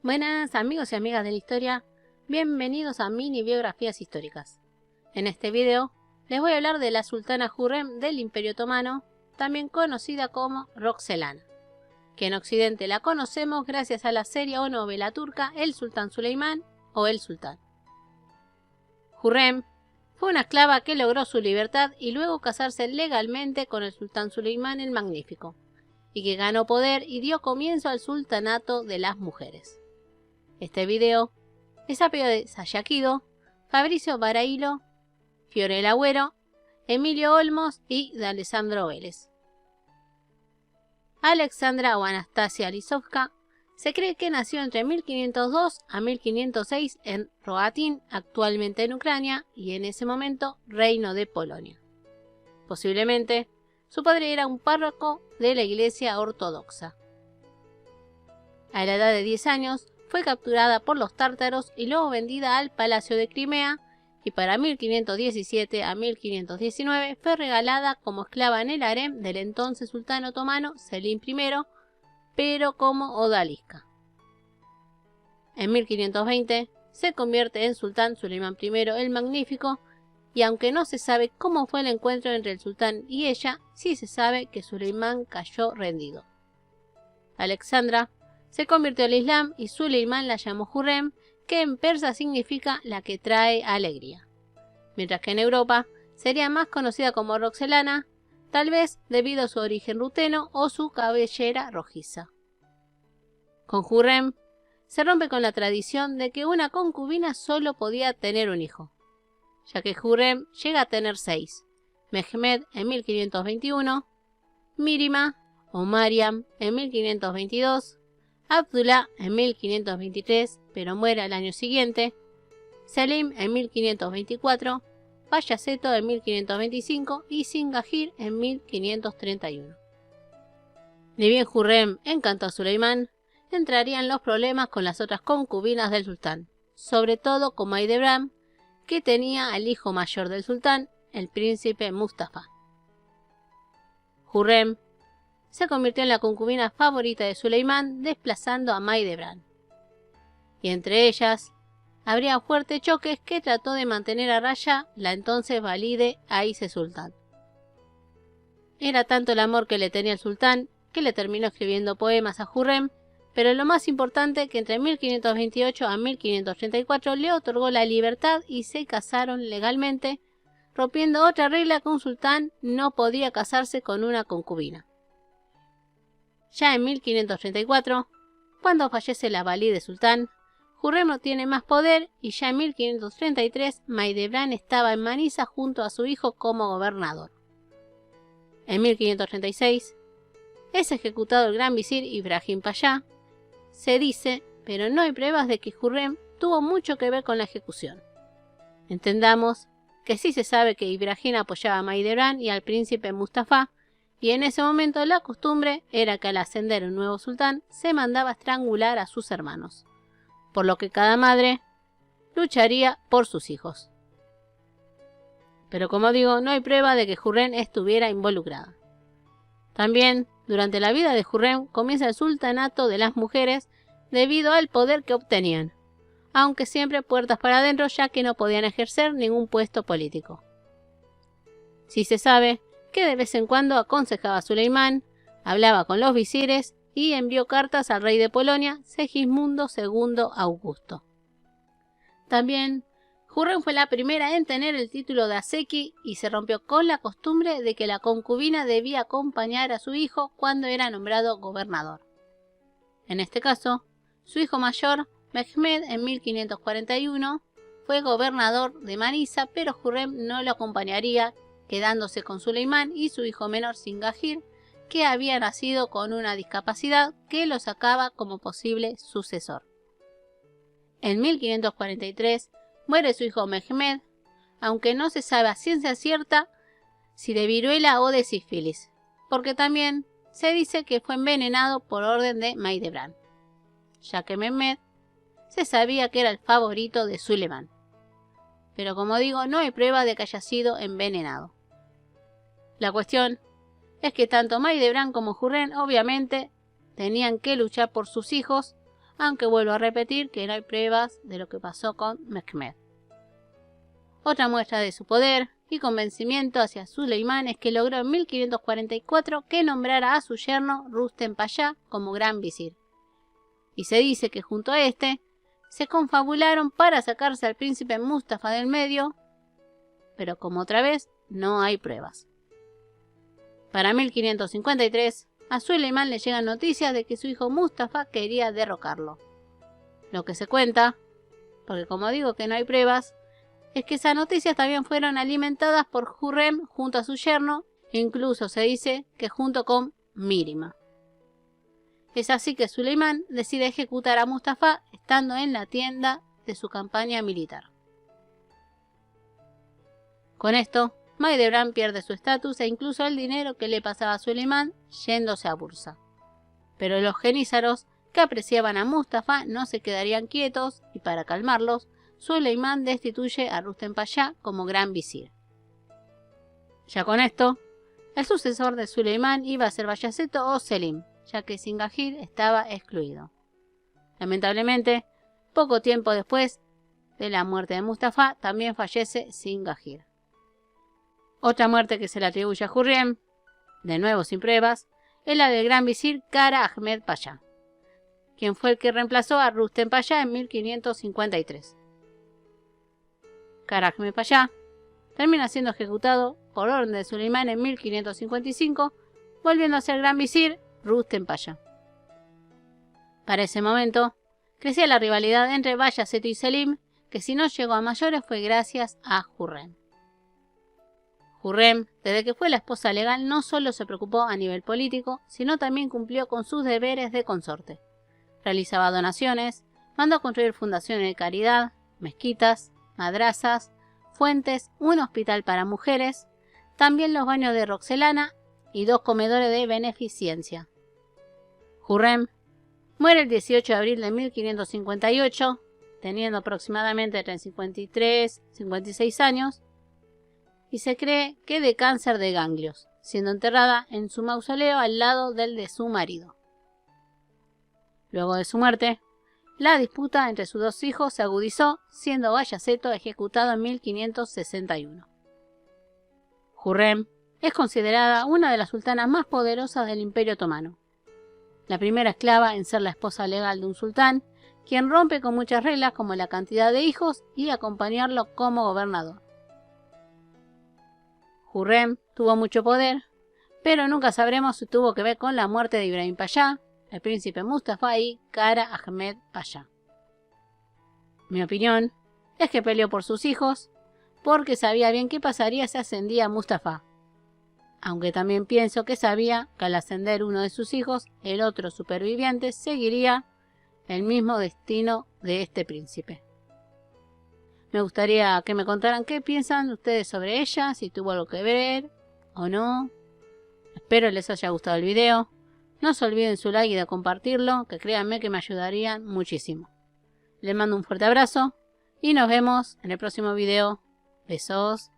Buenas amigos y amigas de la historia, bienvenidos a Mini Biografías Históricas. En este video les voy a hablar de la sultana Hürrem del Imperio Otomano, también conocida como Roxelana, que en Occidente la conocemos gracias a la serie o novela turca El Sultán Suleimán o El Sultán. Hürrem fue una esclava que logró su libertad y luego casarse legalmente con el Sultán Suleimán el Magnífico, y que ganó poder y dio comienzo al sultanato de las mujeres. Este video es a pedido de Sasha Kido, Fabricio Barailo, Fiorella Agüero, Emilio Olmos y de Alessandro Vélez. Alexandra o Anastasia Lisovska se cree que nació entre 1502 a 1506 en Rogatyn, actualmente en Ucrania, y en ese momento Reino de Polonia. Posiblemente su padre era un párroco de la Iglesia Ortodoxa. A la edad de 10 años fue capturada por los tártaros y luego vendida al Palacio de Crimea, y para 1517 a 1519 fue regalada como esclava en el harem del entonces sultán otomano Selim I, pero como odalisca. En 1520 se convierte en sultán Suleimán I el Magnífico, y aunque no se sabe cómo fue el encuentro entre el sultán y ella, sí se sabe que Suleimán cayó rendido. Alexandra se convirtió al Islam y Suleimán la llamó Hürrem, que en persa significa la que trae alegría, mientras que en Europa sería más conocida como Roxelana, tal vez debido a su origen ruteno o su cabellera rojiza. Con Hürrem se rompe con la tradición de que una concubina solo podía tener un hijo, ya que Hürrem llega a tener 6, Mehmed en 1521, Mirima o Mariam en 1522, Abdullah en 1523, pero muere al año siguiente, Selim en 1524, Bayaceto en 1525 y Singahir en 1531. Ni bien Hürrem encantó a Suleimán, entrarían los problemas con las otras concubinas del sultán, sobre todo con Maidebran, que tenía al hijo mayor del sultán, el príncipe Mustafa. Hürrem se convirtió en la concubina favorita de Suleimán, desplazando a Maidebran. Y entre ellas habría fuertes choques que trató de mantener a raya la entonces valide Ayse Sultán. Era tanto el amor que le tenía el sultán que le terminó escribiendo poemas a Hürrem, pero lo más importante que entre 1528 a 1534 le otorgó la libertad y se casaron legalmente, rompiendo otra regla que un sultán no podía casarse con una concubina. Ya en 1534, cuando fallece la valide sultán, Hürrem no tiene más poder y ya en 1533 Maidebran estaba en Manisa junto a su hijo como gobernador. En 1536 es ejecutado el gran visir Ibrahim Payá. Se dice, pero no hay pruebas de que Hürrem tuvo mucho que ver con la ejecución. Entendamos que sí se sabe que Ibrahim apoyaba a Maidebran y al príncipe Mustafa, y en ese momento la costumbre era que al ascender un nuevo sultán se mandaba a estrangular a sus hermanos, por lo que cada madre lucharía por sus hijos. Pero como digo, no hay prueba de que Hürrem estuviera involucrada. También, durante la vida de Hürrem comienza el sultanato de las mujeres debido al poder que obtenían, aunque siempre puertas para adentro ya que no podían ejercer ningún puesto político. Sí se sabe que de vez en cuando aconsejaba a Suleimán, hablaba con los visires y envió cartas al rey de Polonia, Segismundo II Augusto. También, Hürrem fue la primera en tener el título de Aseki y se rompió con la costumbre de que la concubina debía acompañar a su hijo cuando era nombrado gobernador. En este caso, su hijo mayor, Mehmed, en 1541, fue gobernador de Manisa, pero Hürrem no lo acompañaría, quedándose con Suleimán y su hijo menor Singahir, que había nacido con una discapacidad que lo sacaba como posible sucesor. En 1543 muere su hijo Mehmed, aunque no se sabe a ciencia cierta si de viruela o de sífilis, porque también se dice que fue envenenado por orden de Maidebran, ya que Mehmed se sabía que era el favorito de Suleimán. Pero como digo, no hay prueba de que haya sido envenenado. La cuestión es que tanto Maidebran como Hürrem obviamente tenían que luchar por sus hijos, aunque vuelvo a repetir que no hay pruebas de lo que pasó con Mehmed. Otra muestra de su poder y convencimiento hacia Suleimán es que logró en 1544 que nombrara a su yerno Rustem Pashá como gran visir. Y se dice que junto a este se confabularon para sacarse al príncipe Mustafa del medio, pero como otra vez no hay pruebas. Para 1553, a Suleimán le llegan noticias de que su hijo Mustafa quería derrocarlo. Lo que se cuenta, porque como digo que no hay pruebas, es que esas noticias también fueron alimentadas por Hürrem junto a su yerno, e incluso se dice que junto con Mírima. Es así que Suleimán decide ejecutar a Mustafa estando en la tienda de su campaña militar. Con esto, Mahidevran pierde su estatus e incluso el dinero que le pasaba a Suleimán yéndose a Bursa. Pero los genízaros, que apreciaban a Mustafa, no se quedarían quietos y para calmarlos, Suleimán destituye a Rustem Pashá como gran visir. Ya con esto, el sucesor de Suleimán iba a ser Bayaceto o Selim, ya que Singahir estaba excluido. Lamentablemente, poco tiempo después de la muerte de Mustafa, también fallece Singahir. Otra muerte que se le atribuye a Hürrem, de nuevo sin pruebas, es la del gran visir Kara Ahmed Pashá, quien fue el que reemplazó a Rustem Pashá en 1553. Kara Ahmed Pashá termina siendo ejecutado por orden de Suleimán en 1555, volviendo a ser gran visir Rustem Pashá. Para ese momento, crecía la rivalidad entre Bayaceto y Selim, que si no llegó a mayores fue gracias a Hürrem. Hürrem, desde que fue la esposa legal, no solo se preocupó a nivel político, sino también cumplió con sus deberes de consorte. Realizaba donaciones, mandó construir fundaciones de caridad, mezquitas, madrazas, fuentes, un hospital para mujeres, también los baños de Roxelana y 2 comedores de beneficencia. Hürrem muere el 18 de abril de 1558, teniendo aproximadamente entre 53 y 56 años, y se cree que de cáncer de ganglios, siendo enterrada en su mausoleo al lado del de su marido. Luego de su muerte, la disputa entre sus 2 hijos se agudizó, siendo Bayaceto ejecutado en 1561. Hürrem es considerada una de las sultanas más poderosas del Imperio Otomano. La primera esclava en ser la esposa legal de un sultán, quien rompe con muchas reglas como la cantidad de hijos y acompañarlo como gobernador. Hürrem tuvo mucho poder, pero nunca sabremos si tuvo que ver con la muerte de Ibrahim Pashá, el príncipe Mustafa y Kara Ahmed Pashá. Mi opinión es que peleó por sus hijos, porque sabía bien qué pasaría si ascendía a Mustafa, aunque también pienso que sabía que al ascender uno de sus hijos, el otro superviviente seguiría el mismo destino de este príncipe. Me gustaría que me contaran qué piensan ustedes sobre ella, si tuvo algo que ver o no. Espero les haya gustado el video. No se olviden su like y de compartirlo, que créanme que me ayudarían muchísimo. Les mando un fuerte abrazo y nos vemos en el próximo video. Besos.